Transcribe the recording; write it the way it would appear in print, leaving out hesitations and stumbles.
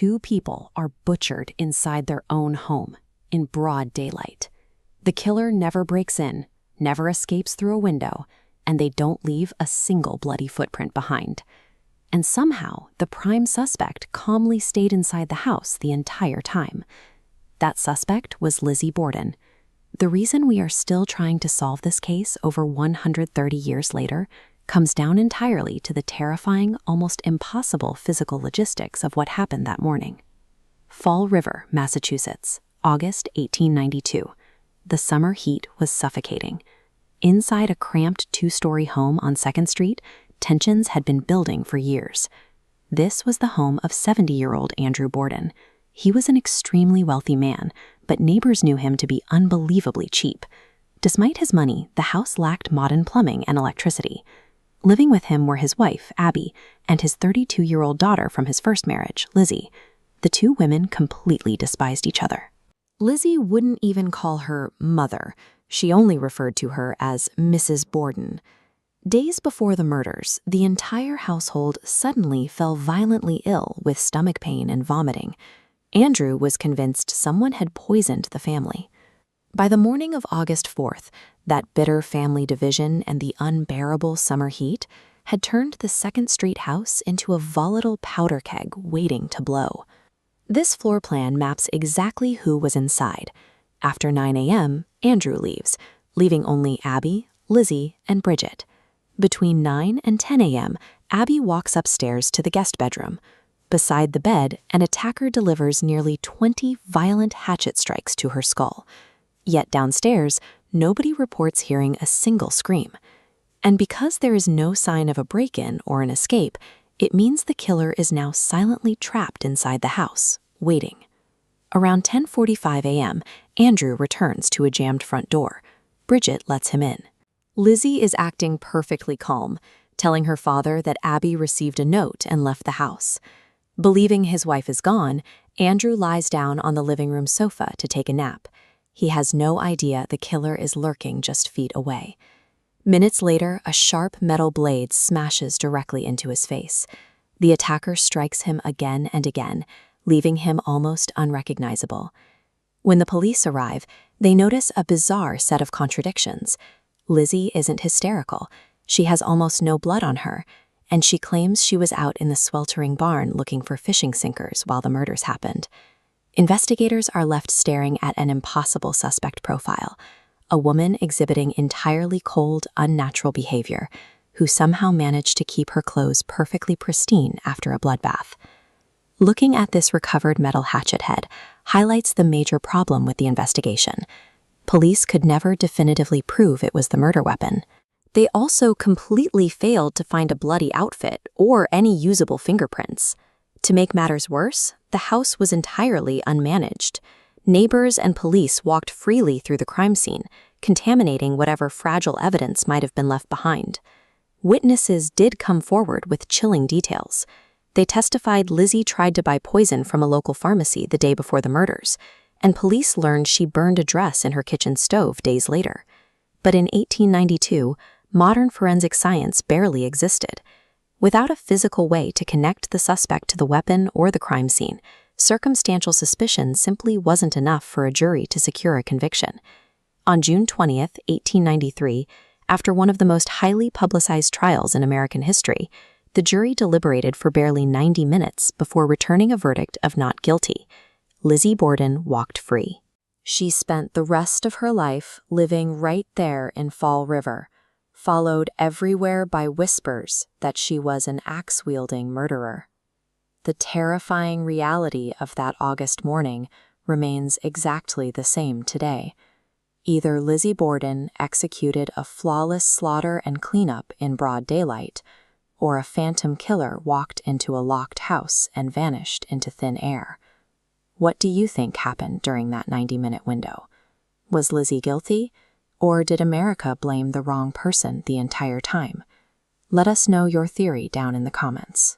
2 people are butchered inside their own home in broad daylight. The killer never breaks in, never escapes through a window, and they don't leave a single bloody footprint behind. And somehow, the prime suspect calmly stayed inside the house the entire time. That suspect was Lizzie Borden. The reason we are still trying to solve this case over 130 years later comes down entirely to the terrifying, almost impossible physical logistics of what happened that morning. Fall River, Massachusetts, August 1892. The summer heat was suffocating. Inside a cramped 2-story home on 2nd Street, tensions had been building for years. This was the home of 70-year-old Andrew Borden. He was an extremely wealthy man, but neighbors knew him to be unbelievably cheap. Despite his money, the house lacked modern plumbing and electricity. Living with him were his wife, Abby, and his 32-year-old daughter from his first marriage, Lizzie. The 2 women completely despised each other. Lizzie wouldn't even call her mother. She only referred to her as Mrs. Borden. Days before the murders, the entire household suddenly fell violently ill with stomach pain and vomiting. Andrew was convinced someone had poisoned the family. By the morning of August 4th, that bitter family division and the unbearable summer heat had turned the 2nd Street house into a volatile powder keg waiting to blow. This floor plan maps exactly who was inside. After 9 a.m., Andrew leaves, leaving only Abby, Lizzie, and Bridget. Between 9 and 10 a.m., Abby walks upstairs to the guest bedroom. Beside the bed, an attacker delivers nearly 20 violent hatchet strikes to her skull. Yet downstairs, nobody reports hearing a single scream. And because there is no sign of a break-in or an escape, it means the killer is now silently trapped inside the house, waiting. Around 10:45 a.m., Andrew returns to a jammed front door. Bridget lets him in. Lizzie is acting perfectly calm, telling her father that Abby received a note and left the house. Believing his wife is gone, Andrew lies down on the living room sofa to take a nap. He has no idea the killer is lurking just feet away. Minutes later, a sharp metal blade smashes directly into his face. The attacker strikes him again and again, leaving him almost unrecognizable. When the police arrive, they notice a bizarre set of contradictions. Lizzie isn't hysterical. She has almost no blood on her, and she claims she was out in the sweltering barn looking for fishing sinkers while the murders happened. Investigators are left staring at an impossible suspect profile, a woman exhibiting entirely cold, unnatural behavior, who somehow managed to keep her clothes perfectly pristine after a bloodbath. Looking at this recovered metal hatchet head highlights the major problem with the investigation. Police could never definitively prove it was the murder weapon. They also completely failed to find a bloody outfit or any usable fingerprints. To make matters worse, the house was entirely unmanaged. Neighbors and police walked freely through the crime scene, contaminating whatever fragile evidence might have been left behind. Witnesses did come forward with chilling details. They testified Lizzie tried to buy poison from a local pharmacy the day before the murders, and police learned she burned a dress in her kitchen stove days later. But in 1892, modern forensic science barely existed. Without a physical way to connect the suspect to the weapon or the crime scene, circumstantial suspicion simply wasn't enough for a jury to secure a conviction. On June 20th, 1893, after one of the most highly publicized trials in American history, the jury deliberated for barely 90 minutes before returning a verdict of not guilty. Lizzie Borden walked free. She spent the rest of her life living right there in Fall River, followed everywhere by whispers that she was an axe-wielding murderer. The terrifying reality of that August morning remains exactly the same today. Either Lizzie Borden executed a flawless slaughter and cleanup in broad daylight, or a phantom killer walked into a locked house and vanished into thin air. What do you think happened during that 90-minute window? Was Lizzie guilty, or did America blame the wrong person the entire time? Let us know your theory down in the comments.